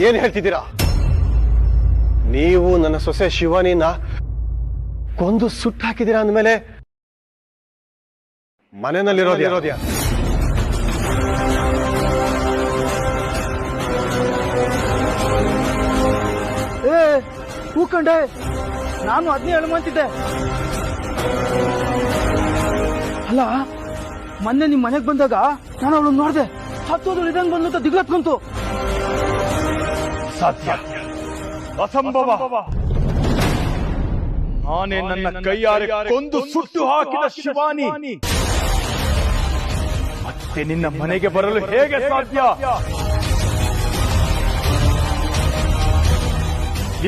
ಏನ್ ಹೇಳ್ತಿದ್ದೀರಾ? ನೀವು ನನ್ನ ಸೊಸೆ ಶಿವಾನಿನ ಕೊಂದು ಸುಟ್ಟು ಹಾಕಿದ್ದೀರಾ ಅಂದ್ಮೇಲೆ ಮನೆಯಲ್ಲಿರೋದ್ಯಾ? ಹೂಕಂಡೆ, ನಾನು ಅದನ್ನೇ ಹೇಳುವಂತಿದ್ದೆ. ಅಲ್ಲ, ಮೊನ್ನೆ ನಿಮ್ ಮನೆಗ್ ಬಂದಾಗ ನಾನು ಅವಳು ನೋಡ್ದೆ, ಹತ್ತೋದು ಇದಂಗ್ ಬಂದಂತ ದಿಗ್ಲತ್ಕೊಂತು. ಸಾಧ್ಯ, ಅಸಂಭವ. ನಾನೇ ನನ್ನ ಕೈಯಾರೆ ಕೊಂದು ಸುಟ್ಟು ಹಾಕಿದ ಶಿವಾನಿ ಮತ್ತೆ ನಿನ್ನ ಮನೆಗೆ ಬರಲು ಹೇಗೆ ಸಾಧ್ಯ?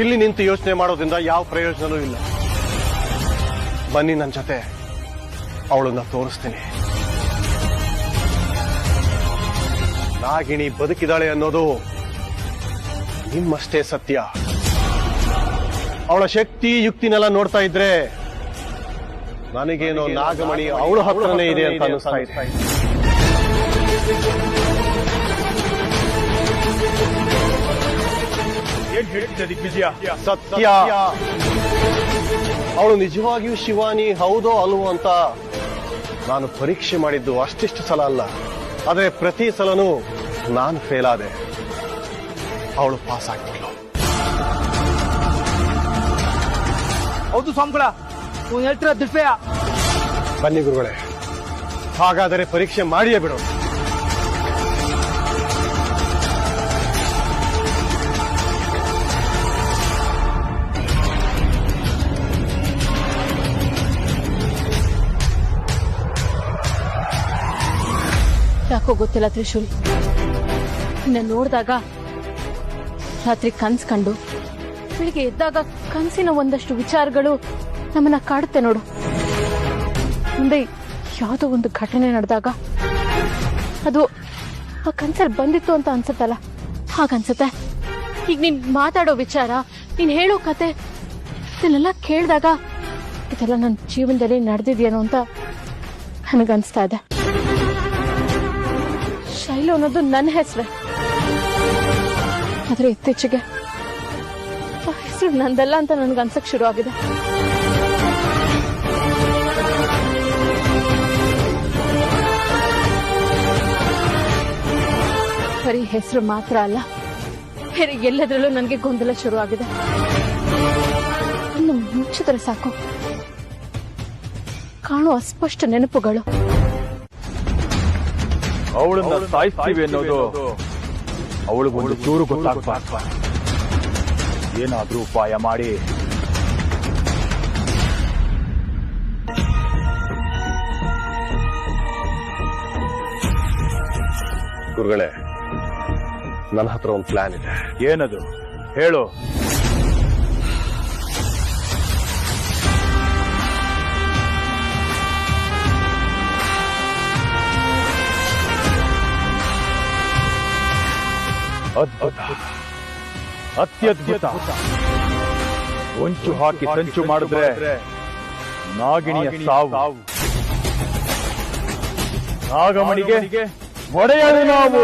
ಇಲ್ಲಿ ನಿಂತು ಯೋಚನೆ ಮಾಡೋದ್ರಿಂದ ಯಾವ ಪ್ರಯೋಜನವೂ ಇಲ್ಲ. ಬನ್ನಿ ನನ್ನ ಜೊತೆ, ಅವಳನ್ನ ತೋರಿಸ್ತೀನಿ. ನಾಗಿಣಿ ಬದುಕಿದಾಳೆ ಅನ್ನೋದು ನಿಮ್ಮಷ್ಟೇ ಸತ್ಯ. ಅವಳ ಶಕ್ತಿ ಯುಕ್ತಿನೆಲ್ಲ ನೋಡ್ತಾ ಇದ್ರೆ ನನಗೇನೋ ನಾಗಮಣಿ ಅವಳ ಹತ್ರನೇ ಇದೆ ಅಂತ ಅನಿಸ್ತಾ ಇದೆ. ಏನ್ ಹೇಳಿದ್ದೆ ದಿಗ್ವಿಜಯ? ಸತ್ಯ. ಅವಳು ನಿಜವಾಗಿಯೂ ಶಿವಾನಿ ಹೌದೋ ಅಲ್ವೋ ಅಂತ ನಾನು ಪರೀಕ್ಷೆ ಮಾಡಿದ್ದು ಅಷ್ಟಿಷ್ಟು ಸಲ ಅಲ್ಲ. ಆದ್ರೆ ಪ್ರತಿ ಸಲನೂ ನಾನು ಫೇಲ್ ಆದೆ, ಅವಳು ಪಾಸ್ ಆಗ್ತಿದ್ಲು. ಹೌದು ಸ್ವಾಮಿಗಳ, ನೀವು ಹೇಳ್ತಿರೋ ದಿವ್ಯ. ಬನ್ನಿ ಗುರುಗಳೇ, ಹಾಗಾದರೆ ಪರೀಕ್ಷೆ ಮಾಡಿಯೇ ಬಿಡು. ಯಾಕೋ ಗೊತ್ತಿಲ್ಲ ತ್ರಿಶೂಲ್, ನಿನ್ನ ನೋಡಿದಾಗ ರಾತ್ರಿ ಕನ್ಸ್ ಕಂಡು ಬೆಳಿಗ್ಗೆ ಎದ್ದಾಗ ಕನಸಿನ ಒಂದಷ್ಟು ವಿಚಾರಗಳು ನಮ್ಮನ್ನ ಕಾಡುತ್ತೆ ನೋಡು. ಮುಂದೆ ಯಾವುದೋ ಒಂದು ಘಟನೆ ನಡೆದಾಗ ಅದು ಆ ಕನ್ಸಲ್ಲಿ ಬಂದಿತ್ತು ಅಂತ ಅನ್ಸುತ್ತಲ್ಲ, ಹಾಗನ್ಸುತ್ತೆ. ಈಗ ನೀನ್ ಮಾತಾಡೋ ವಿಚಾರ, ನೀನ್ ಹೇಳೋ ಕತೆ ಇದನ್ನೆಲ್ಲ ಕೇಳಿದಾಗ ಇದೆಲ್ಲ ನನ್ನ ಜೀವನದಲ್ಲಿ ನಡೆದಿದ್ಯೇನೋ ಅಂತ ನನಗನ್ಸ್ತಾ ಇದೆ. ಶೈಲು ಅನ್ನೋದು ನನ್ನ ಹೆಸರೇ, ಆದ್ರೆ ಇತ್ತೀಚೆಗೆ ಹೆಸರು ನಂದಲ್ಲ ಅಂತ ನನ್ಗನ್ಸಕ್ ಶುರು ಆಗಿದೆ. ಬರೀ ಹೆಸರು ಮಾತ್ರ ಅಲ್ಲ, ಬೇರೆ ಎಲ್ಲದರಲ್ಲೂ ನನಗೆ ಗೊಂದಲ ಶುರು ಆಗಿದೆ. ಇನ್ನು ಮುಚ್ಚಿದ್ರೆ ಸಾಕು ಕಾಣೋ ಅಸ್ಪಷ್ಟ ನೆನಪುಗಳು. ಅವಳನ್ನ ಸಾಯಿಸ್ತೀವಿ ಅನ್ನೋದು ಅವಳಿಗೊಂದು ಚೂರು ಗೊತ್ತಾಗ್ಬಾರ್ದು. ಏನಾದ್ರೂ ಉಪಾಯ ಮಾಡಿ ಗುರುಗಳೇ, ನನ್ನ ಹತ್ರ ಒಂದು ಪ್ಲಾನ್ ಇದೆ. ಏನದು ಹೇಳು. ಅದ್ಭುತ, ಅತ್ಯದ್ಭುತ. ಹೊಂಚು ಹಾಕಿ ಸಂಚು ಮಾಡಿದ್ರೆ ನಾಗಿಣಿಯ ಸಾವು, ನಾಗಮಣಿಗೆ ಒಡೆಯಲು ನಾವು.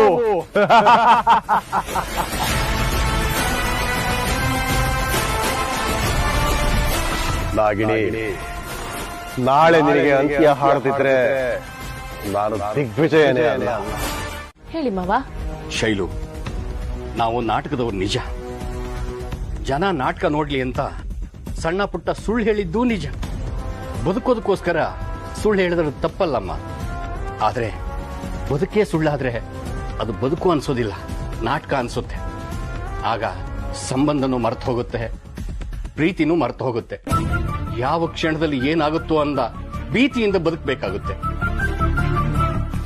ನಾಗಿಣಿ, ನಾಳೆ ನಿನಗೆ ಅಂತ್ಯ ಹಾಡದಿದ್ರೆ ನಾನು ದಿಗ್ವಿಜಯನೇ ಅಲ್ಲ. ಹೇಳಿ ಮಾವ. ಶೈಲು, ನಾವು ನಾಟಕದವ್ರು ನಿಜ. ಜನ ನಾಟಕ ನೋಡ್ಲಿ ಅಂತ ಸಣ್ಣ ಪುಟ್ಟ ಸುಳ್ಳು ಹೇಳಿದ್ದೂ ನಿಜ. ಬದುಕೋದಕ್ಕೋಸ್ಕರ ಸುಳ್ಳು ಹೇಳಿದ್ರೆ ತಪ್ಪಲ್ಲಮ್ಮ. ಆದ್ರೆ ಬದುಕೇ ಸುಳ್ಳಾದ್ರೆ ಅದು ಬದುಕು ಅನ್ಸೋದಿಲ್ಲ, ನಾಟಕ ಅನ್ಸುತ್ತೆ. ಆಗ ಸಂಬಂಧನೂ ಮರ್ತು ಹೋಗುತ್ತೆ, ಪ್ರೀತಿನೂ ಮರ್ತು ಹೋಗುತ್ತೆ. ಯಾವ ಕ್ಷಣದಲ್ಲಿ ಏನಾಗುತ್ತೋ ಅಂದ ಭೀತಿಯಿಂದ ಬದುಕಬೇಕಾಗುತ್ತೆ.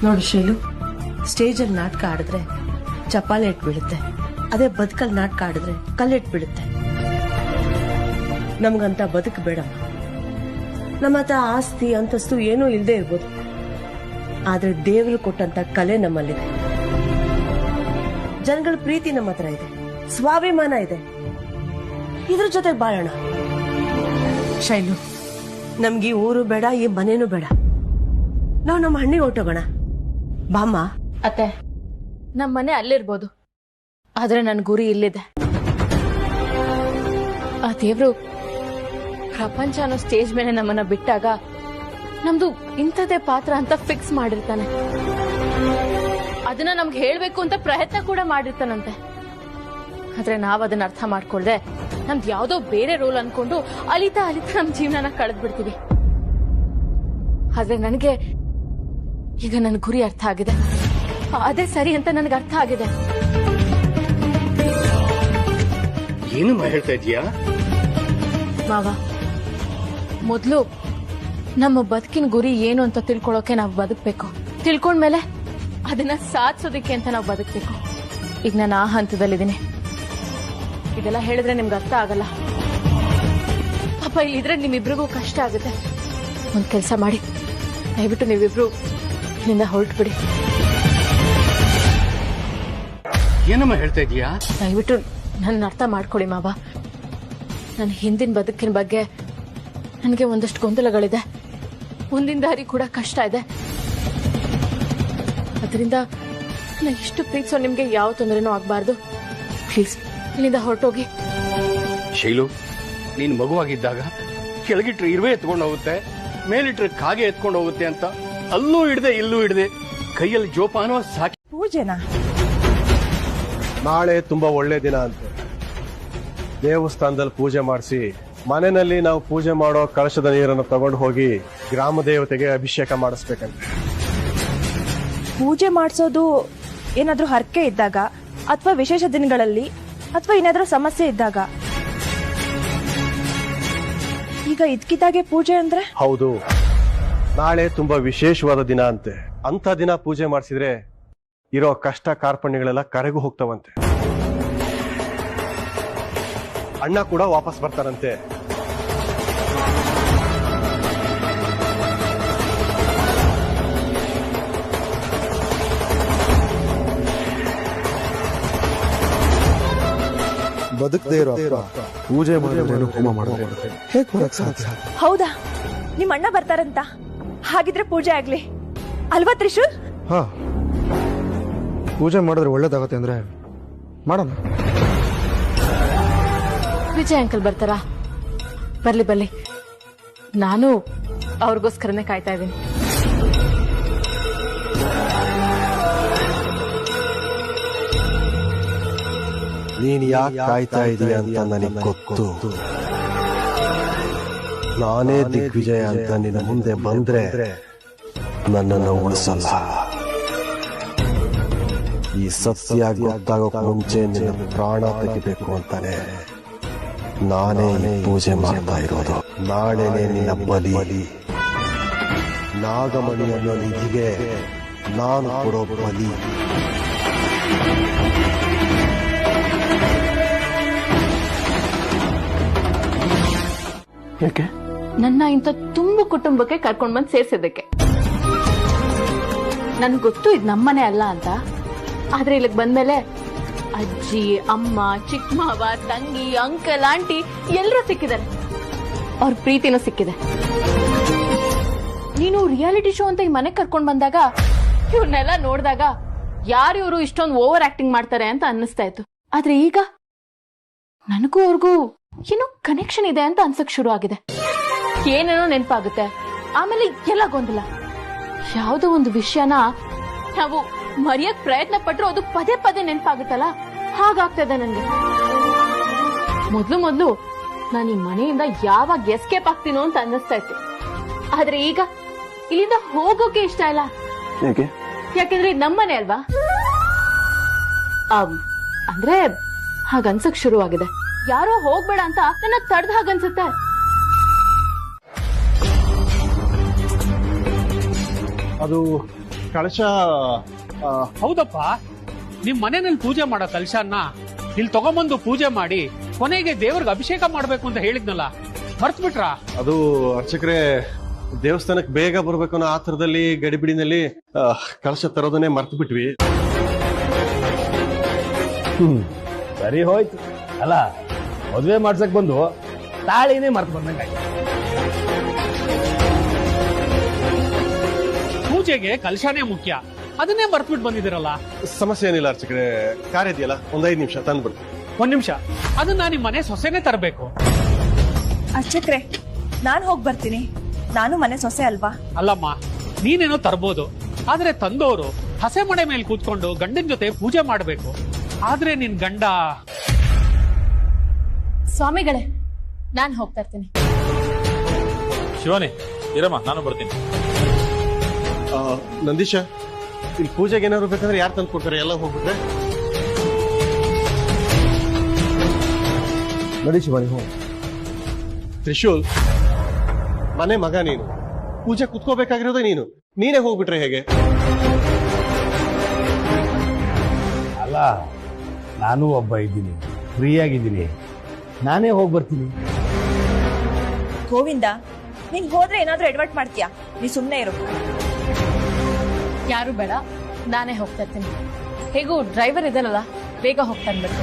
ನೋಡಿ ಶೈಲು, ಸ್ಟೇಜಲ್ಲಿ ನಾಟಕ ಆಡಿದ್ರೆ ಚಪ್ಪಾಳೆ ಇಟ್ ಬೀಳುತ್ತೆ, ಅದೇ ಬದುಕಲ್ಲಿ ನಾಟಕ ಆಡಿದ್ರೆ ಕಲ್ಲಿಟ್ ಬೀಳುತ್ತೆ. ನಮ್ಗಂತ ಬದುಕು ಬೇಡಮ್ಮ. ನಮ್ಮ ಹತ್ರ ಆಸ್ತಿ ಅಂತಸ್ತು ಏನೂ ಇಲ್ಲದೆ ಇರ್ಬೋದು, ಆದ್ರೆ ದೇವರು ಕೊಟ್ಟಂತ ಕಲೆ ನಮ್ಮಲ್ಲಿದೆ. ಜನಗಳ ಪ್ರೀತಿ ನಮ್ಮ ಹತ್ರ ಇದೆ, ಸ್ವಾಭಿಮಾನ ಇದೆ. ಇದ್ರ ಜೊತೆ ಬಾಳೋಣ. ಶೈಲು, ನಮ್ಗೆ ಈ ಊರು ಬೇಡ, ಈ ಮನೇನೂ ಬೇಡ. ನಾವು ನಮ್ಮ ಹಣ್ಣಿಗೆ ಹೊಟ್ಟೋಗೋಣ. ಬಾಮ್ಮ. ಅತ್ತೆ, ನಮ್ಮ ಮನೆ ಅಲ್ಲಿರ್ಬೋದು, ಆದ್ರೆ ನನ್ನ ಗುರಿ ಇಲ್ಲಿದೆ. ಆ ದೇವ್ರು ಪ್ರಪಂಚ ಅನ್ನೋ ಸ್ಟೇಜ್ ಮೇಲೆ ನಮ್ಮನ್ನ ಬಿಟ್ಟಾಗ ನಮ್ದು ಇಂಥದೇ ಪಾತ್ರ ಅಂತ ಫಿಕ್ಸ್ ಮಾಡಿರ್ತಾನೆ. ಅದನ್ನ ನಮ್ಗೆ ಹೇಳ್ಬೇಕು ಅಂತ ಪ್ರಯತ್ನ ಕೂಡ ಮಾಡಿರ್ತಾನಂತೆ. ಆದ್ರೆ ನಾವ್ ಅದನ್ನ ಅರ್ಥ ಮಾಡ್ಕೊಳ್ದೆ ನಮ್ದು ಯಾವ್ದೋ ಬೇರೆ ರೋಲ್ ಅನ್ಕೊಂಡು ಅಲಿತಾ ಅಲಿತಾ ನಮ್ ಜೀವನನ ಕಳೆದ್ ಬಿಡ್ತೀವಿ. ಆದ್ರೆ ನನಗೆ ಈಗ ನನ್ ಗುರಿ ಅರ್ಥ ಆಗಿದೆ. ಅದೇ ಸರಿ ಅಂತ ನನಗೆ ಅರ್ಥ ಆಗಿದೆ. ಏನು ಹೇಳ್ತಾ ಇದೀಯಾ ಮಾವ, ಮೊದ್ಲು ನಮ್ಮ ಬದುಕಿನ ಗುರಿ ಏನು ಅಂತ ತಿಳ್ಕೊಳ್ಳೋಕೆ ನಾವು ಬದುಕ್ಬೇಕು. ತಿಳ್ಕೊಂಡ್ಮೇಲೆ ಅದನ್ನ ಸಾಧಿಸೋದಕ್ಕೆ ಅಂತ ನಾವು ಬದುಕ್ಬೇಕು. ಈಗ ನಾನು ಆ ಹಂತದಲ್ಲಿದ್ದೀನಿ. ಇದೆಲ್ಲ ಹೇಳಿದ್ರೆ ನಿಮ್ಗೆ ಅರ್ಥ ಆಗಲ್ಲ ಪಾಪ. ಇಲ್ಲಿದ್ರೆ ನಿಮ್ಮಿಬ್ರಿಗೂ ಕಷ್ಟ ಆಗುತ್ತೆ. ಒಂದ್ ಕೆಲಸ ಮಾಡಿ, ದಯವಿಟ್ಟು ನೀವಿಬ್ರು ಇಲ್ಲಿಂದ ಹೊರಟ್ಬಿಡಿ. ಏನಮ್ಮ ಹೇಳ್ತಾ ಇದೀಯಾ? ದಯವಿಟ್ಟು ನನ್ನ ಅರ್ಥ ಮಾಡ್ಕೊಳ್ಳಿ ಮಾವ. ನನ್ನ ಹಿಂದಿನ ಬದುಕಿನ ಬಗ್ಗೆ ನನಗೆ ಒಂದಷ್ಟು ಗೊಂದಲಗಳಿದೆ. ಮುಂದಿನ ದಾರಿ ಕೂಡ ಕಷ್ಟ ಇದೆ. ಅದರಿಂದ ನಾ ಇಷ್ಟು ಪ್ರೀತಿಸೋ ನಿಮ್ಗೆ ಯಾವ ತೊಂದರೆನೂ ಆಗ್ಬಾರ್ದು. ಪ್ಲೀಸ್ ಇಲ್ಲಿಂದ ಹೊರಟೋಗಿ. ಶೈಲು, ನೀನ್ ಮಗುವಾಗಿದ್ದಾಗ ಕೆಳಗಿಟ್ರೆ ಇರುವೆ ಎತ್ಕೊಂಡು ಹೋಗುತ್ತೆ, ಮೇಲಿಟ್ರೆ ಕಾಗೆ ಎತ್ಕೊಂಡು ಹೋಗುತ್ತೆ ಅಂತ ಅಲ್ಲೂ ಹಿಡ್ದೆ ಇಲ್ಲೂ ಹಿಡ್ದೆ ಕೈಯಲ್ಲಿ ಜೋಪಾನ ಸಾಕಿ. ಪೂಜೆನಾ? ನಾಳೆ ತುಂಬಾ ಒಳ್ಳೆ ದಿನ ಅಂತೆ. ದೇವಸ್ಥಾನದಲ್ಲಿ ಪೂಜೆ ಮಾಡಿಸಿ ಮನೆಯಲ್ಲಿ ನಾವು ಪೂಜೆ ಮಾಡೋ ಕಳಶದ ನೀರನ್ನು ತಗೊಂಡು ಹೋಗಿ ಗ್ರಾಮ ದೇವತೆಗೆ ಅಭಿಷೇಕ ಮಾಡಿಸ್ಬೇಕಂತೆ. ಪೂಜೆ ಮಾಡಿಸೋದು ಏನಾದ್ರೂ ಹರಕೆ ಇದ್ದಾಗ ಅಥವಾ ವಿಶೇಷ ದಿನಗಳಲ್ಲಿ ಅಥವಾ ಏನಾದ್ರೂ ಸಮಸ್ಯೆ ಇದ್ದಾಗ. ಈಗ ಇದ್ಕಿದ್ದಾಗೆ ಪೂಜೆ ಅಂದ್ರೆ? ಹೌದು, ನಾಳೆ ತುಂಬಾ ವಿಶೇಷವಾದ ದಿನ ಅಂತೆ. ಅಂತ ದಿನ ಪೂಜೆ ಮಾಡಿಸಿದ್ರೆ ಇರೋ ಕಷ್ಟ ಕಾರ್ಪಣ್ಯಗಳೆಲ್ಲ ಕರೆಗೂ ಹೋಗ್ತಾವಂತೆ. ಅಣ್ಣ ಕೂಡ ವಾಪಸ್ ಬರ್ತಾರಂತೆ. ಬದುಕದೇ ಇರೋ ಪೂಜೆ ಮಾಡಿದ್ರೆ ಹೋಮ ಮಾಡಿದ್ರೆ ಹೇಗೆ ಬರಕ್ ಸಾಧ್ಯ? ಹೌದಾ? ನಿಮ್ ಅಣ್ಣ ಬರ್ತಾರಂತ? ಹಾಗಿದ್ರೆ ಪೂಜೆ ಆಗ್ಲಿ ಅಲ್ವಾ ತ್ರಿಶೂಲ್? ಹಾ, ಪೂಜೆ ಮಾಡಿದ್ರೆ ಒಳ್ಳೇದಾಗತ್ತೆ ಅಂದ್ರೆ ಮಾಡೋಣ. ವಿಜಯ್ ಅಂಕಲ್ ಬರ್ತಾರಾ? ಬರ್ಲಿ ಬರ್ಲಿ, ನಾನು ಅವ್ರಿಗೋಸ್ಕರನೇ ಕಾಯ್ತಾ ಇದ್ದೀನಿ. ನೀನ್ ಯಾಕೆ ಕಾಯ್ತಾ ಇದೀಯ ಅಂತ ನನಗೆ ಗೊತ್ತು. ನಾನೇ ದಿಗ್ವಿಜಯ ಅಂತ ನಿನ್ನ ಮುಂದೆ ಬಂದ್ರೆ ನನ್ನನ್ನು ಉಳಿಸಲ್ಲ. ಈ ಸತ್ಯ ಗೊತ್ತಾಗೋಕ್ ಮುಂಚೆ ನಿನ್ನ ಪ್ರಾಣ ತೆಗಿಬೇಕು ಅಂತಾನೆ ನಾನೇ ಪೂಜೆ ಮಾಡ್ತಾ ಇರೋದು. ನಾಳೆನೆ ನಿನ್ನ ಬಲಿ. ನಾಗಮಣಿ ಅನ್ನೋ ನಿಧಿಗೆ ನಾನು ಕೊಡೋ ಬಲಿ. ಯಾಕೆ? ನನ್ನ ಇಂಥ ತುಂಬು ಕುಟುಂಬಕ್ಕೆ ಕರ್ಕೊಂಡ್ ಬಂದ್ ಸೇರ್ಸಿದ್ದಕ್ಕೆ. ನನ್ಗೆ ಗೊತ್ತು ಇದು ನಮ್ಮನೆ ಅಲ್ಲ ಅಂತ. ಆದ್ರೆ ಇಲ್ಲಿಗೆ ಬಂದ್ಮೇಲೆ ಅಜ್ಜಿ, ಅಮ್ಮ, ಚಿಕ್ಕ ಮಾವ, ತಂಗಿ, ಅಂಕಲ್, ಆಂಟಿ ಎಲ್ಲರೂ ಸಿಕ್ಕಿದ್ದಾರೆ. ಅವ್ರ ಪ್ರೀತಿನೂ ಸಿಕ್ಕಿದೆ. ನೀನು ರಿಯಾಲಿಟಿ ಶೋ ಅಂತ ಈ ಮನೆಗೆ ಕರ್ಕೊಂಡ್ ಬಂದಾಗ ಇವ್ರನ್ನೆಲ್ಲ ನೋಡಿದಾಗ ಯಾರು ಇವರು ಇಷ್ಟೊಂದು ಓವರ್ ಆಕ್ಟಿಂಗ್ ಮಾಡ್ತಾರೆ ಅಂತ ಅನ್ನಿಸ್ತಾ ಇತ್ತು. ಆದ್ರೆ ಈಗ ನನಗೂ ಅವ್ರಿಗೂ ಏನೋ ಕನೆಕ್ಷನ್ ಇದೆ ಅಂತ ಅನ್ಸಕ್ ಶುರು ಆಗಿದೆ. ಏನೇನೋ ನೆನಪಾಗುತ್ತೆ, ಆಮೇಲೆ ಎಲ್ಲ ಗೊಂದಲ. ಯಾವುದೋ ಒಂದು ವಿಷಯನ ನಾವು ಮರೆಯಕ್ ಪ್ರಯತ್ನ ಪಟ್ರು ಅದು ಪದೇ ಪದೇ ನೆನಪಾಗುತ್ತಲ್ಲ, ಹಾಗಾಗ್ತದೆ ನನ್ಗೆ. ಮೊದ್ಲು ನಾನು ಈ ಮನೆಯಿಂದ ಯಾವಾಗ ಎಸ್ಕೇಪ್ ಆಗ್ತೀನೋ ಅಂತ ಅನ್ನಿಸ್ತಾ ಇತ್ತು. ಆದ್ರೆ ಈಗ ಇಲ್ಲಿಂದ ಹೋಗೋಕೆ ಇಷ್ಟ ಇಲ್ಲ. ಯಾಕೆಂದ್ರೆ ಇದು ನಮ್ಮನೆ ಅಲ್ವಾ. ಅಂದ್ರೆ ಹಾಗನ್ಸಕ್ ಶುರುವಾಗಿದೆ. ಯಾರೋ ಹೋಗ್ಬೇಡ ಅಂತ ನನ್ನ ತಡ್ದ ಹಾಗನ್ಸುತ್ತೆ. ಅದು ಕಳಶ. ಹೌದಪ್ಪ, ನಿಮ್ ಮನೆಯಲ್ಲಿ ಪೂಜೆ ಮಾಡೋ ಕಲಶನ್ನ ಇಲ್ಲಿ ತಗೊಂಬಂದು ಪೂಜೆ ಮಾಡಿ ಕೊನೆಗೆ ದೇವ್ರಿಗೆ ಅಭಿಷೇಕ ಮಾಡ್ಬೇಕು ಅಂತ ಹೇಳಿದ್ನಲ್ಲ, ಮರ್ತ್ ಬಿಟ್ರ? ಅದು ಅರ್ಚಕರೇ, ದೇವಸ್ಥಾನಕ್ಕೆ ಬೇಗ ಬರ್ಬೇಕು ಅನ್ನೋ ಆತರದಲ್ಲಿ ಗಡಿಬಿಡಿನಲ್ಲಿ ಕಳಶ ತರೋದನ್ನೇ ಮರ್ತು ಬಿಟ್ವಿ. ಸರಿ ಹೋಯ್ತು ಅಲ್ಲ, ಮದುವೆ ಮಾಡ್ಸಕ್ ಬಂದು ತಾಳಿನೇ ಮರ್ತು ಬಂದಂಗ. ಪೂಜೆಗೆ ಕಲಶನೇ ಮುಖ್ಯ. ಅದನ್ನೇ ಮರ್ತ್ಬಿಟ್ಟು ಬಂದಿದ್ದೀರಲ್ಲ. ಸಮಸ್ಯೆ ಏನಿಲ್ಲ ಅರ್ಚಕರೇ, ಕಾರ್ಯ ಇದೆಯಲ್ಲ, ಒಂದ್ 5 ನಿಮಿಷ ತಂದು ಬಿಡ್ತೀನಿ. 1 ನಿಮಿಷ, ಅದನ್ನ ನಿಮ್ಮ ಮನೆ ಸೊಸೆನೆ ತರಬೇಕು. ಅರ್ಚಕ್ರೆ, ನಾನ್ ಹೋಗ್ ಬರ್ತೀನಿ. ನಾನು ಮನೆ ಸೊಸೆ ಅಲ್ವಾ? ಅಲ್ಲಮ್ಮ, ನೀನೇನೋ ತರ್ಬೋದು, ಆದ್ರೆ ತಂದವರು ಹಸೆ ಮಡೆ ಮೇಲೆ ಕೂತ್ಕೊಂಡು ಗಂಡನ ಜೊತೆ ಪೂಜೆ ಮಾಡಬೇಕು. ಆದ್ರೆ ನಿನ್ ಗಂಡ ಸ್ವಾಮಿಗಳೇ, ನಾನ್ ಹೋಗ್ತಾ ಇರ್ತೀನಿ. ಶಿವಾನಿ ಇರಮ್ಮ, ನಾನು ಬರ್ತೀನಿ. ನಂದೀಶ, ಇಲ್ಲಿ ಪೂಜೆಗೆ ಏನಾದ್ರು ಬೇಕಂದ್ರೆ ಯಾರು ತಂದು ಕೊಡ್ತಾರೆ? ಎಲ್ಲ ಹೋಗ್ಬಿಟ್ರೆ ನಡಿ ಶಿವಾನಿ ಹೋಗಿ. ತ್ರಿಶೂಲ್, ಮನೆ ಮಗ ನೀನು, ಪೂಜೆ ಕುತ್ಕೋಬೇಕಾಗಿರೋದೇ ನೀನು, ನೀನೇ ಹೋಗ್ಬಿಟ್ರೆ ಹೇಗೆ? ಅಲ್ಲ, ನಾನು ಒಬ್ಬ ಇದ್ದೀನಿ, ಫ್ರೀ ಆಗಿದ್ದೀನಿ, ನಾನೇ ಹೋಗಿ ಬರ್ತೀನಿ. ಗೋವಿಂದ, ನೀನ್ ಹೋದ್ರೆ ಏನಾದ್ರೂ ಎಡವಟ್ ಮಾಡ್ತೀಯಾ? ನೀ ಸುಮ್ನೆ ಇರು. ಯಾರು ಬೇಡ, ನಾನೇ ಹೋಗ್ತಾ ಇರ್ತೀನಿ. ಹೇಗೂ ಡ್ರೈವರ್ ಇದೆಯಲ್ಲ, ಬೇಗ ಹೋಗ್ತಾ ಇರ್ಬೇಕು.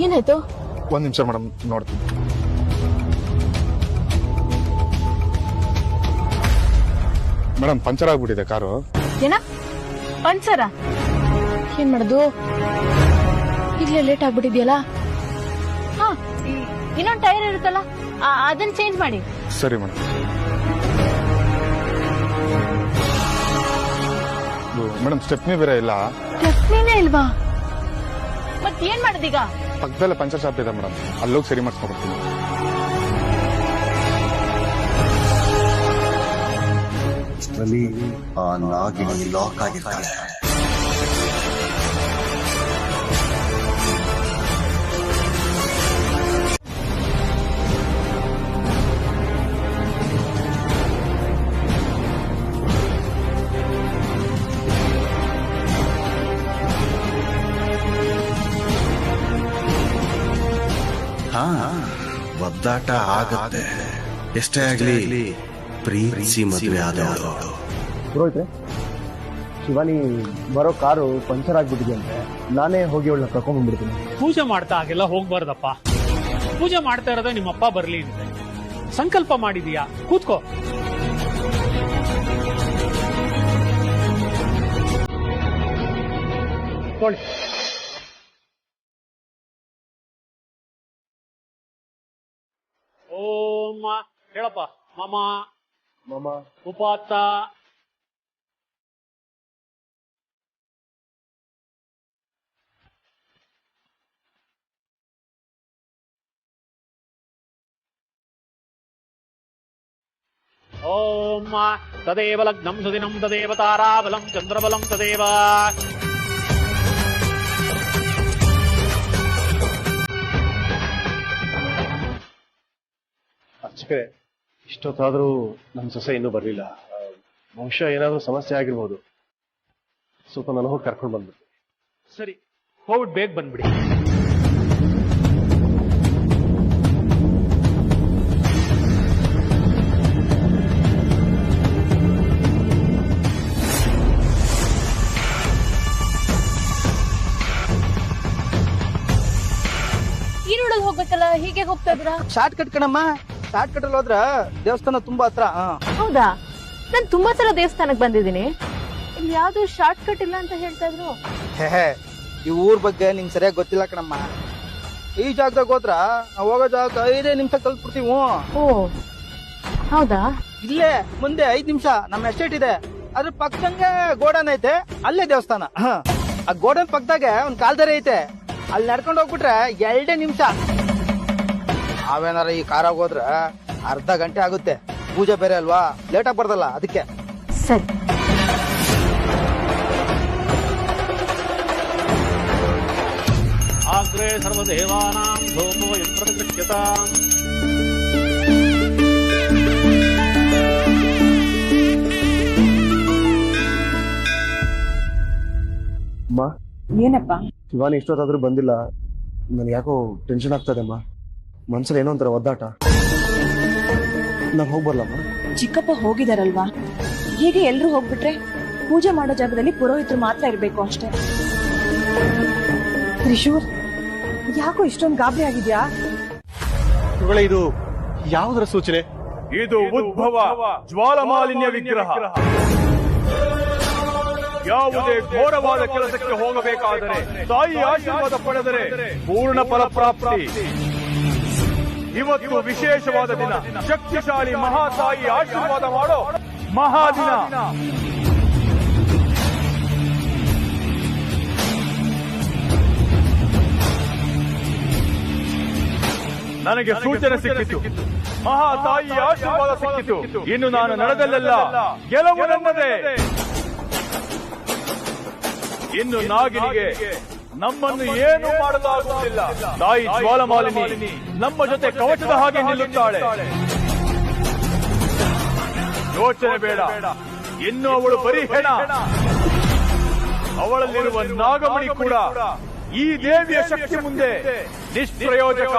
ಏನಾಯ್ತು? 1 ನಿಮಿಷ ಮೇಡಮ್, ನೋಡ್ತೀನಿ. ಮೇಡಮ್, ಪಂಚರ್ ಆಗ್ಬಿಟ್ಟಿದೆ ಕಾರು. ಏನ ಪಂಚರ? ಏನ್ ಮಾಡುದು? ಈಗಲೇ ಲೇಟ್ ಆಗ್ಬಿಟ್ಟಿದ್ಯಲ್ಲ. ಹಾ, ಇನ್ನೊಂದ್ ಟೈರ್ ಇರುತ್ತಲ್ಲ, ಅದನ್ನ ಚೇಂಜ್ ಮಾಡಿ. ಸರಿ ಮೇಡಮ್. ಮೇಡಮ್, ಸ್ಟೆಪ್ನಿ ಬೇರೆ ಇಲ್ಲ. ಸ್ಟೆಪ್ನಿನೇ ಇಲ್ವಾ? ಮತ್ ಏನ್ ಮಾಡುದೀಗ? ಪಕ್ಕದಲ್ಲೇ ಪಂಚರ್ ಶಾಪ್ ಇದೆ ಮೇಡಮ್, ಅಲ್ಲೋಗಿ ಸರಿ ಮಾಡಿಸ್ಕೊಡ್ತೀನಿ. ಆ ನಾಗಿನಿ ಲಾಕ್ ಆಗಿರ್ತಾಳೆ. ಒದ್ದಾಟ ಆಗತ್ತೆ, ಎಷ್ಟೇ ಆಗ್ಲಿ ಪ್ರೀತಿ ಮದುವೆ ಆದವಳು. ಪುರೋಹಿತೆ, ಶಿವಾನಿ ಬರೋ ಕಾರು ಪಂಚರ್ ಆಗ್ಬಿಟ್ಟಿದೆ ಅಂತೆ, ನಾನೇ ಹೋಗಿ ಅವಳನ್ನ ಕರ್ಕೊಂಡ್ ಬಂದ್ಬಿಡ್ತೀನಿ. ಪೂಜೆ ಮಾಡ್ತಾ ಹಾಗೆಲ್ಲ ಹೋಗ್ಬಾರ್ದಪ್ಪ. ಪೂಜೆ ಮಾಡ್ತಾ ಇರೋದೇ ನಿಮ್ಮಪ್ಪ ಬರ್ಲಿ ಅಂತೆ. ಸಂಕಲ್ಪ ಮಾಡಿದೀಯಾ, ಕೂತ್ಕೋ. ನೋಡಿ, ಓಂ ಹೇಳಪ್ಪ. ಮಮ ಮಾಮ ಉಪಾತ್ತ ಓಂ ತದೇವ ಲಗ್ನಂ ಸುದಿನಂ ತದೇವ ತಾರಾಬಲಂ ಚಂದ್ರಬಲಂ ತದೇವ. ಅರ್ಚಕರೇ, ಇಷ್ಟೊತ್ತಾದ್ರೂ ನಮ್ಮ ಸೊಸೆ ಇನ್ನೂ ಬರ್ಲಿಲ್ಲ. ಬಹುಶಃ ಏನಾದ್ರೂ ಸಮಸ್ಯೆ ಆಗಿರ್ಬೋದು. ಸ್ವಲ್ಪ ನಾನು ಹೋಗಿ ಕರ್ಕೊಂಡು ಬಂದ್ಬಿಡ್ತೀನಿ. ಸರಿ, ಹೋಗ್ಬಿಟ್ಟು ಬೇಗ ಬಂದ್ಬಿಡಿ. ಈರುಳಲ್ಲಿ ಹೋಗ್ಬೇಕಲ್ಲ, ಹೀಗೆ ಹೋಗ್ತಾ ಇದ್ರ? ಶಾರ್ಟ್ ಕಟ್ ಕಣಮ್ಮ, ಶಾರ್ಟ್ ಕಟ್ ಅಲ್ಲಿ ಹೋದ್ರ ದೇವಸ್ಥಾನ ತುಂಬಾ ಹತ್ರ. ಹೌದಾ? ನಾನ್ ತುಂಬಾ ಸಲ ದೇವಸ್ಥಾನಕ್ ಬಂದಿದ್ದೀನಿ, ಇಲ್ಲಿ ಯಾವ್ದು ಶಾರ್ಟ್ ಕಟ್ ಇಲ್ಲ ಅಂತ ಹೇಳ್ತಾ ಇದ್ರು. ಈ ಊರ್ ಬಗ್ಗೆ ನಿಂಗೆ ಸರಿಯಾಗಿ ಗೊತ್ತಿಲ್ಲ ಕಣಮ್ಮ. ಈ ಜಾಗದಾಗ ಹೋದ್ರ ನಾವು ಹೋಗೋ ಜಾಗ 5 ನಿಮಿಷ ಕಲ್ತ್ಬಿಡ್ತೀವಿ. ಓ ಹೌದಾ? ಇಲ್ಲೇ ಮುಂದೆ 5 ನಿಮಿಷ ನಮ್ಮ ಎಸ್ಟೇಟ್ ಇದೆ, ಅದ್ರ ಪಕ್ಕದಂಗೆ ಗೋಡನ್ ಐತೆ, ಅಲ್ಲೇ ದೇವಸ್ಥಾನ. ಆ ಗೋಡನ್ ಪಕ್ಕದಾಗೆ ಒಂದ್ ಕಾಲ್ದಾರಿ ಐತೆ, ಅಲ್ಲಿ ನಡ್ಕೊಂಡು ಹೋಗ್ಬಿಟ್ರೆ 2 ನಿಮಿಷ. ನಾವೇನಾರ ಈ ಕಾರಾಗ ಹೋದ್ರ ಅರ್ಧ ಗಂಟೆ ಆಗುತ್ತೆ. ಪೂಜೆ ಬೇರೆ ಅಲ್ವಾ, ಲೇಟ್ ಆಗಿ ಬರ್ದಲ್ಲ, ಅದಕ್ಕೆ. ಸರಿ. ಆಗ್ರೇ ಸರ್ವದೇವಾನಾಂ ಧೂಪವಯಂ ಪ್ರತಿಗೃಹ್ಯತಾಂ. ಏನಪ್ಪ? ಶಿವಾನಿ ಇಷ್ಟೊತ್ತಾದ್ರೂ ಬಂದಿಲ್ಲ. ನನ್ಗೆ ಯಾಕೋ ಟೆನ್ಷನ್ ಆಗ್ತದೆಮ್ಮ. ಮನ್ಸಲ್ಲಿ ಏನೋ ಒಂಥರ ಒದ್ದಾಟ. ನಾನು ಹೋಗ್ಬರ್ಲಮ್ಮ? ಚಿಕ್ಕಪ್ಪ ಹೋಗಿದಾರಲ್ವಾ, ಹೀಗೆ ಎಲ್ರು ಹೋಗ್ಬಿಟ್ರೆ ಪೂಜೆ ಮಾಡೋ ಜಾಗದಲ್ಲಿ ಪುರೋಹಿತರು ಮಾತ್ರ ಇರ್ಬೇಕು ಅಷ್ಟೇ. ತ್ರಿಶೂರ್, ಯಾಕೋ ಇಷ್ಟೊಂದು ಗಾಬರಿ ಆಗಿದ್ಯಾ? ಇದು ಯಾವುದರ ಸೂಚನೆ? ಇದು ಉದ್ಭವ ಜ್ವಾಲಮಾಲಿನ್ಯ ವಿಗ್ರಹ. ಯಾವುದೇ ಘೋರವಾದ ಕೆಲಸಕ್ಕೆ ಹೋಗಬೇಕಾದರೆ ತಾಯಿ ಆಶೀರ್ವಾದ ಪಡೆದರೆ ಪೂರ್ಣ ಫಲಪ್ರಾಪ್ತಿ. ಇವತ್ತು ವಿಶೇಷವಾದ ದಿನ, ಶಕ್ತಿಶಾಲಿ ಮಹಾತಾಯಿ ಆಶೀರ್ವಾದ ಮಾಡೋ ಮಹಾದಿನ. ನನಗೆ ಸೂಚನೆ ಸಿಕ್ಕಿತು, ಮಹಾತಾಯಿ ಆಶೀರ್ವಾದ ಸಿಕ್ಕಿತು. ಇನ್ನು ನಾನು ನಡೆದಲ್ಲೆಲ್ಲ ಗೆಲುವು ನನ್ನದೇ. ಇನ್ನು ನಾಗಿನಿಗೆ ನಮ್ಮನ್ನು ಏನು ಮಾಡಲಾಗುವುದಿಲ್ಲ. ತಾಯಿ ಜ್ವಾಲಮಾಲಿನಿ ನಮ್ಮ ಜೊತೆ ಕವಚದ ಹಾಗೆ ನಿಲ್ಲುತ್ತಾಳೆ. ಯೋಚನೆ ಬೇಡ, ಇನ್ನು ಅವಳು ಬರೀ ಹೆಣ. ಅವಳಲ್ಲಿರುವ ನಾಗಮಣಿ ಕೂಡ ಈ ದೇವಿಯ ಶಕ್ತಿ ಮುಂದೆ ನಿಷ್ಪ್ರಯೋಜಕ.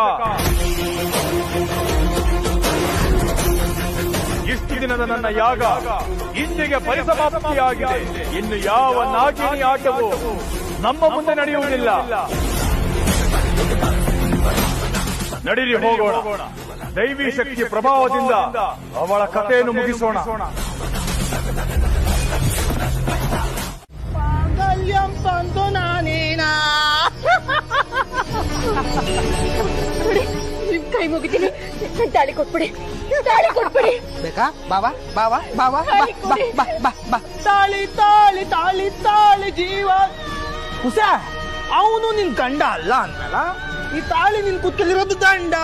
ಇಷ್ಟು ದಿನದ ನನ್ನ ಯಾಗ ಇಂದಿಗೆ ಪರಿಸಮಾಪ್ತಿಯಾಗಿದೆ. ಇನ್ನು ಯಾವ ನಾಗಿನಿ ಆಟವು ನಮ್ಮ ಮುಂದೆ ನಡೆಯುವುದಿಲ್ಲ. ನಡೀರಿ, ಹೋಗೋಣ. ದೈವಿ ಶಕ್ತಿ ಪ್ರಭಾವದಿಂದ ಅವಳ ಕಥೆಯನ್ನು ಮುಗಿಸೋಣ. ನಿಮ್ ಕೈ ಮುಗಿತೀನಿ, ತಾಳಿ ಕೊಟ್ಬಿಡಿ, ತಾಳಿ ಕೊಟ್ಬಿಡಿ. ಬೇಕಾ? ಬಾವಾ ಬಾವಾ ಬಾವಾ ಬಾ. ತಾಳಿ ತಾಳಿ ತಾಳಿ ತಾಳಿ ಜೀವ. ಕುಸ, ಅವನು ನಿನ್ ಗಂಡ ಅಲ್ಲ ಅಂದ್ರಲ್ಲ, ಈ ತಾಳಿ ನಿನ್ ಕುತ್ತಲಿರೋದು ದಂಡ.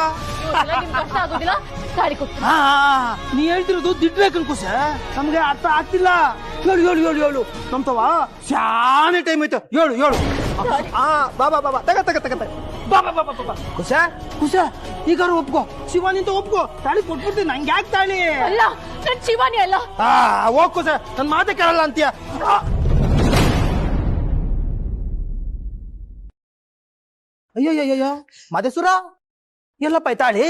ಕಷ್ಟ ಆಗೋದಿಲ್ಲ, ತಾಳಿ ಕೊಟ್ಟು. ನೀ ಹೇಳ್ತಿರೋದು ದಿಡ್ಬೇಕನ್ ಕುಸ, ನಮ್ಗೆ ಅರ್ಥ ಆಗ್ತಿಲ್ಲ. ಹೇಳು ನಮ್ತವ ಶಾನೆ ಟೈಮ್ ಐತೆ. ಹೇಳು. ಬಾಬಾ ತಗ ಬಾಬಾ ಕುಸ ಈಗಾರು ಒಪ್ಕೋ, ಶಿವಾನಿ ಅಂತ ಒಪ್ಕೋ. ತಾಳಿ ಕೊಟ್ಬಿಡ್ತೀನಿ, ನಂಗೆ ಯಾಕೆ ತಾಳಿ? ಅಲ್ಲ, ನನ್ ಶಿವಾನಿ ಅಲ್ಲ. ಹೋಗ್ ಕುಸ, ನನ್ ಮಾತೆ ಕೇಳಲ್ಲ ಅಂತೀಯ. ಅಯ್ಯಯ್ಯಯ್ಯ, ಮಾದೇಶ್ವರ ಎಲ್ಲಪ್ಪ ಈ ತಾಳಿ?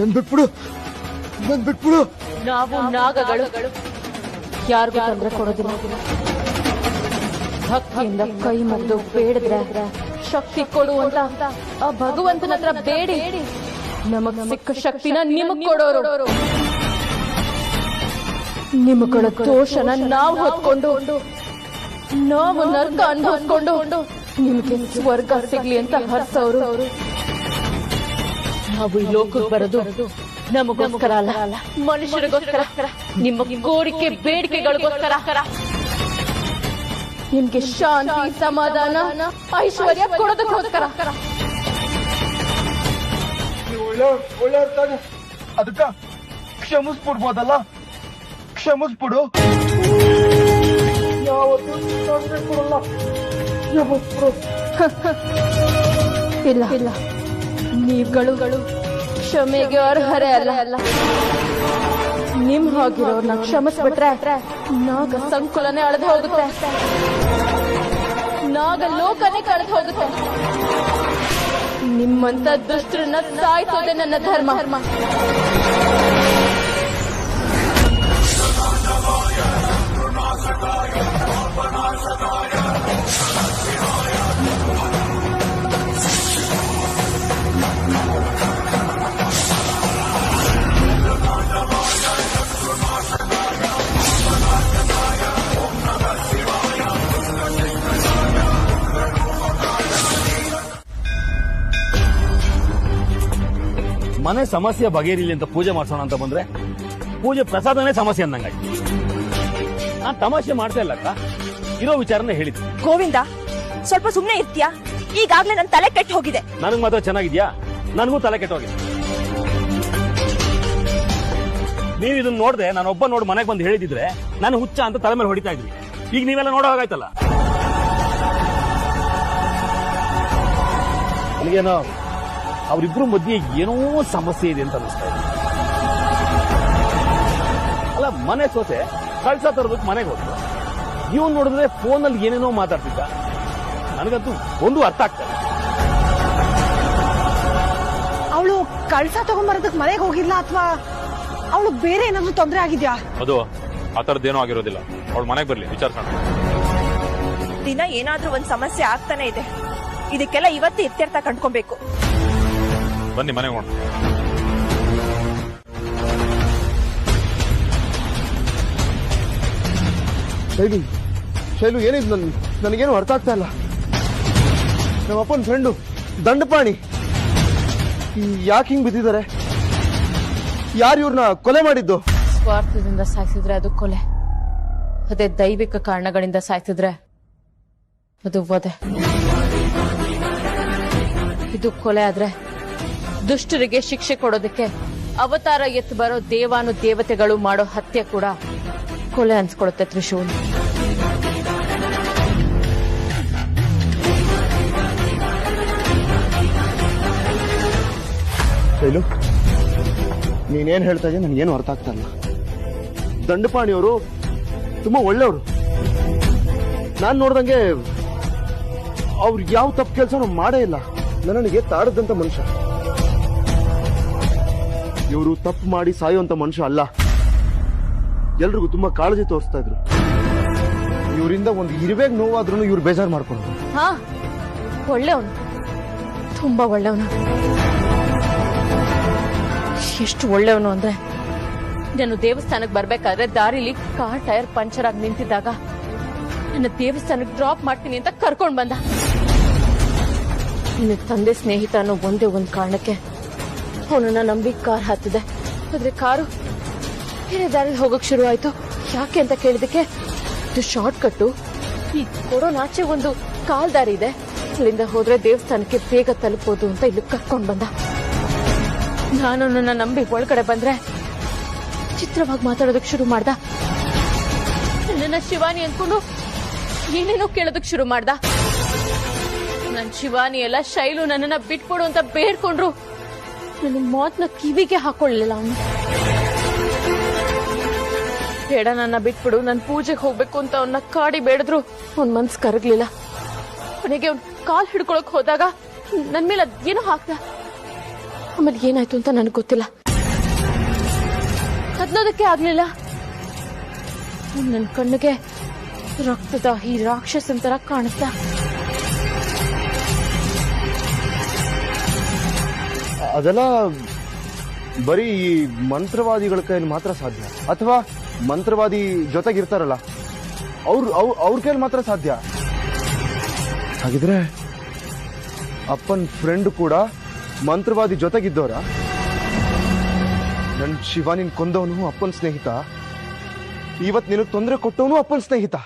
ನನ್ ಬಿಟ್ಬಿಡು. ನಾವು ನಾಗಗಳು ಯಾರಿಗೂ ತೊಂದರೆ ಕೊಡೋದಿಲ್ಲ. ಭಕ್ತಿಯಿಂದ ಕೈ ಮುಗಿದು ಬೇಡಿದ್ರೆ ಶಕ್ತಿ ಕೊಡು ಅಂತ ಆ ಭಗವಂತನ ಹತ್ರ ಬೇಡಿ ನಮಗ್ ಸಿಕ್ಕ ಶಕ್ತಿನ ನಿಮಗ್ ಕೊಡೋರು. ನಿಮಗಳ ದೋಷನ ನಾವು ಹೊತ್ಕೊಂಡು ನಾವು ನರ್ಕ ಅನುಭವಿಸ್ಕೊಂಡು ನಿಮ್ಗೆ ಸ್ವರ್ಗ ಸಿಗ್ಲಿ ಅಂತ ಹರ್ಸವ್ರು. ನಾವು ಈ ಲೋಕಕ್ಕೆ ಬರೋದು ನಮಗೋಸ್ಕರ ಅಲ್ಲ, ಮನುಷ್ಯರಿಗೋಸ್ಕರ, ನಿಮ್ಮ ಕೋರಿಕೆ ಬೇಡಿಕೆಗಳಿಗೋಸ್ಕರ. ನಿಮ್ಗೆ ಶಾಂತಿ, ಸಮಾಧಾನ, ಐಶ್ವರ್ಯ ಕೊಡೋದಕ್ಕೋಸ್ಕರ. ಒಳ್ಳೆ ಅದಕ್ಕ ಕ್ಷಮಿಸ್ಬಿಡ್ಬೋದಲ್ಲ? ಕ್ಷಮಿಸ್ಬಿಡು. ಇಲ್ಲ, ನೀವುಗಳು ಕ್ಷಮೆಗೆ ಅರ್ಹರೇ ಅಲ್ಲ. ನಿಮ್ ಹೋಗಿರೋರ್ನ ಕ್ಷಮಿಸ್ಬಿಟ್ರೆ ನಾಗ ಸಂಕುಲನೆ ಅಳೆದು ಹೋಗುತ್ತೆ, ನಾಗ ಲೋಕನೇ ಕಳೆದು ಹೋಗುತ್ತೆ. ನಿಮ್ಮಂತ ದುಷ್ಟರನ್ನ ಸಾಯಿಸೋದೆ ನನ್ನ ಧರ್ಮ. ಮನೆ ಸಮಸ್ಯೆ ಬಗೆಹರಿಲಿ ಅಂತ ಪೂಜೆ ಮಾಡ್ಸೋಣ ಅಂತ ಬಂದ್ರೆ ಪೂಜೆ ಪ್ರಸಾದನೇ ಸಮಸ್ಯೆ ಅಂದಂಗಾಯ್ತು. ನಾನ್ ತಮಾಷೆ ಮಾಡ್ತಾ ಇಲ್ಲಕ್ಕ, ಇರೋ ವಿಚಾರನೇ ಹೇಳಿದ್ದೆ. ಗೋವಿಂದ, ಸ್ವಲ್ಪ ಸುಮ್ನೆ ಇರ್ತೀಯಾ? ಈಗಾಗ್ಲೇ ನನ್ ತಲೆ ಕೆಟ್ಟು ಹೋಗಿದೆ. ನನಗ್ ಮಾತ್ರ ಚೆನ್ನಾಗಿದ್ಯಾ? ನನಗೂ ತಲೆ ಕೆಟ್ಟೋಗಿದೆ. ನೀವ್ ಇದನ್ನ ನೋಡ್ದೆ ನಾನೊಬ್ಬ ನೋಡಿ ಮನೆಗೆ ಬಂದು ಹೇಳಿದಿದ್ರೆ ನಾನು ಹುಚ್ಚ ಅಂತ ತಲೆ ಮೇಲೆ ಹೊಡಿತಾ ಇದ್ವಿ. ಈಗ ನೀವೆಲ್ಲ ನೋಡೋ ಹಾಗಾಯ್ತಲ್ಲ. ನನಗೇನೋ ಅವರಿಬ್ರು ಮಧ್ಯೆ ಏನೋ ಸಮಸ್ಯೆ ಇದೆ ಅಂತ ಅನಿಸ್ತಾ ಇದೆ. ಅಲ್ಲ, ಮನೆ ಸೊಸೆ ಕಳ್ಸ ತರೋದಕ್ಕೆ ಮನೆಗೆ ಹೋದ್ರು, ಇವನ್ ನೋಡಿದ್ರೆ ಫೋನಲ್ಲಿ ಏನೇನೋ ಮಾತಾಡ್ತಿದ್ದ. ನನಗಂತೂ ಒಂದು ಅರ್ಥ ಆಗ್ತದೆ. ಅವಳು ಕಳ್ಸ ತಗೊಂಡ್ಬರೋದಕ್ಕೆ ಮನೆಗೆ ಹೋಗಿಲ್ಲ ಅಥವಾ ಅವಳು ಬೇರೆ ಏನಾದ್ರೂ ತೊಂದರೆ ಆಗಿದ್ಯಾ? ಅದು ಆ ಥರದ್ದೇನೋ ಆಗಿರೋದಿಲ್ಲ. ಅವಳು ಮನೆಗೆ ಬರ್ಲಿ, ವಿಚಾರಿಸೋಣ. ದಿನ ಏನಾದ್ರೂ ಒಂದ್ ಸಮಸ್ಯೆ ಆಗ್ತಾನೆ ಇದೆ. ಇದಕ್ಕೆಲ್ಲ ಇವತ್ತು ಇತ್ಯರ್ಥ ಕಂಡ್ಕೊಬೇಕು. ಬನ್ನಿ ಮನೆಗೆ ಹೋಗೋಣ. ಶೈಲು ಏನಿದ್ ನನಗೇನು ಅರ್ಥ ಆಗ್ತಾ ಇಲ್ಲ. ನಮ್ಮಪ್ಪನ ಫ್ರೆಂಡು ದಂಡಪಾಣಿ ಯಾಕೆ ಹಿಂಗ್ ಬಿದ್ದಿದ್ದಾರೆ? ಯಾರು ಇವ್ರನ್ನ ಕೊಲೆ ಮಾಡಿದ್ದು? ಸ್ವಾರ್ಥದಿಂದ ಸಾಯಿಸಿದ್ರೆ ಅದು ಕೊಲೆ, ಅದೇ ದೈವಿಕ ಕಾರಣಗಳಿಂದ ಸಾಯಿಸಿದ್ರೆ ಅದು ವಧೆ. ಇದು ಕೊಲೆ ಆದ್ರೆ ದುಷ್ಟರಿಗೆ ಶಿಕ್ಷೆ ಕೊಡೋದಕ್ಕೆ ಅವತಾರ ಎತ್ತು ಬರೋ ದೇವಾನು ದೇವತೆಗಳು ಮಾಡೋ ಹತ್ಯೆ ಕೂಡ ಕೊಲೆ ಅನ್ಸ್ಕೊಡುತ್ತೆ. ತ್ರಿಶೂಲ್, ಶೈಲು, ನೀನೇನ್ ಹೇಳ್ತಾ ಇದೆಯಾ ನನಗೇನು ಅರ್ಥ ಆಗ್ತಾ ಇಲ್ಲ. ದಂಡಪಾಣಿಯವರು ತುಂಬಾ ಒಳ್ಳೆಯವರು. ನಾನ್ ನೋಡ್ದಂಗೆ ಅವ್ರು ಯಾವ ತಪ್ಪು ಕೆಲಸನೂ ಮಾಡೇ ಇಲ್ಲ. ನನಗೆ ತಾಡದಂತ ಮನುಷ್ಯ. ಇವರು ತಪ್ಪು ಮಾಡಿ ಸಾಯುವಂತ ಮನುಷ್ಯ ಅಲ್ಲ. ಎಲ್ರಿಗೂ ತುಂಬಾ ಕಾಳಜಿ ತೋರಿಸ್ತಾ ಇದ್ರು. ಇವರಿಂದ ಒಂದು ಇರುವೆಗೆ ನೋವಾದ್ರೂ ಇವ್ರು ಬೇಜಾರು ಮಾಡ್ಕೊಂಡು. ಹಾ, ಒಳ್ಳೆಯವನು, ತುಂಬಾ ಒಳ್ಳೆಯವನು. ಎಷ್ಟು ಒಳ್ಳೆಯವನು ಅಂದ್ರೆ, ನಾನು ದೇವಸ್ಥಾನಕ್ಕೆ ಬರ್ಬೇಕಾದ್ರೆ ದಾರಿಲಿ ಕಾರ್ ಟೈರ್ ಪಂಚರ್ ಆಗಿ ನಿಂತಿದ್ದಾಗ ನನ್ನ ದೇವಸ್ಥಾನಕ್ಕೆ ಡ್ರಾಪ್ ಮಾಡ್ತೀನಿ ಅಂತ ಕರ್ಕೊಂಡ್ ಬಂದ. ನಿನ್ನ ತಂದೆ ಸ್ನೇಹಿತ ಅನ್ನೋ ಒಂದೇ ಒಂದು ಕಾರಣಕ್ಕೆ ಅವನನ್ನ ನಂಬಿ ಕಾರ್ ಹತ್ತಿದೆ. ಆದ್ರೆ ಕಾರು ಬೇರೆ ದಾರಿ ಹೋಗಕ್ ಶುರು ಆಯ್ತು. ಯಾಕೆ ಅಂತ ಕೇಳಿದಕ್ಕೆ, ಇದು ಶಾರ್ಟ್ ಕಟ್ಟು, ಈ ಕೊಡೋನಾಚೆ ಒಂದು ಕಾಲ್ ದಾರಿ ಇದೆ, ಅಲ್ಲಿಂದ ಹೋದ್ರೆ ದೇವಸ್ಥಾನಕ್ಕೆ ಬೇಗ ತಲುಪೋದು ಅಂತ ಇಲ್ಲಿ ಕರ್ಕೊಂಡ್ ಬಂದ. ನಾನು ನನ್ನ ನಂಬಿ ಒಳಗಡೆ ಬಂದ್ರೆ ಚಿತ್ರವಾಗಿ ಮಾತಾಡೋದಕ್ ಶುರು ಮಾಡ್ದ. ನನ್ನ ಶಿವಾನಿ ಅಂದ್ಕೊಂಡು ಏನೇನೋ ಕೇಳೋದಕ್ ಶುರು ಮಾಡ್ದ. ನನ್ ಶಿವಾನಿ ಎಲ್ಲ ಶೈಲು ನನ್ನನ್ನ ಬಿಟ್ಕೊಡು ಅಂತ ಬೇಡ್ಕೊಂಡ್ರು ನನ್ನ ಮಾತನ್ನ ಕಿವಿಗೆ ಹಾಕೊಳ್ಳಿಲ್ಲ ಅವನು. ಬೇಡ, ನನ್ನ ಬಿಟ್ಬಿಡು, ನನ್ ಪೂಜೆಗೆ ಹೋಗ್ಬೇಕು ಅಂತ ಅವನ್ನ ಕಾಡಿ ಬೇಡಿದ್ರು ಅವ್ನ್ ಮನ್ಸ್ ಕರಗ್ಲಿಲ್ಲ. ಕೊನೆಗೆ ಅವ್ನ್ ಕಾಲ್ ಹಿಡ್ಕೊಳಕ್ ಹೋದಾಗ ನನ್ ಮೇಲೆ ಏನೋ ಹಾಕ್ದ. ಆಮೇಲೆ ಏನಾಯ್ತು ಅಂತ ನನಗ್ ಗೊತ್ತಿಲ್ಲ. ಕದ್ಲೋದಕ್ಕೆ ಆಗ್ಲಿಲ್ಲ. ನನ್ ಕಣ್ಣಿಗೆ ರಕ್ತದ ಈ ರಾಕ್ಷಸನ್ ತರ ಕಾಣಿಸ್ತ. ಅದೆಲ್ಲ ಬರೀ ಈ ಮಂತ್ರವಾದಿಗಳ ಕೈಯಲ್ಲಿ ಮಾತ್ರ ಸಾಧ್ಯ, ಅಥವಾ ಮಂತ್ರವಾದಿ ಜೊತೆಗಿರ್ತಾರಲ್ಲ ಅವ್ರ ಕೈಯಲ್ಲಿ ಮಾತ್ರ ಸಾಧ್ಯ. ಹಾಗಿದ್ರೆ ಅಪ್ಪನ್ ಫ್ರೆಂಡ್ ಕೂಡ ಮಂತ್ರವಾದಿ ಜೊತೆಗಿದ್ದವರ? ನನ್ ಶಿವ ನಿನ್ ಕೊಂದವನು ಅಪ್ಪನ್ ಸ್ನೇಹಿತ, ಇವತ್ ನಿನಗ್ ತೊಂದರೆ ಕೊಟ್ಟವನು ಅಪ್ಪನ್ ಸ್ನೇಹಿತ.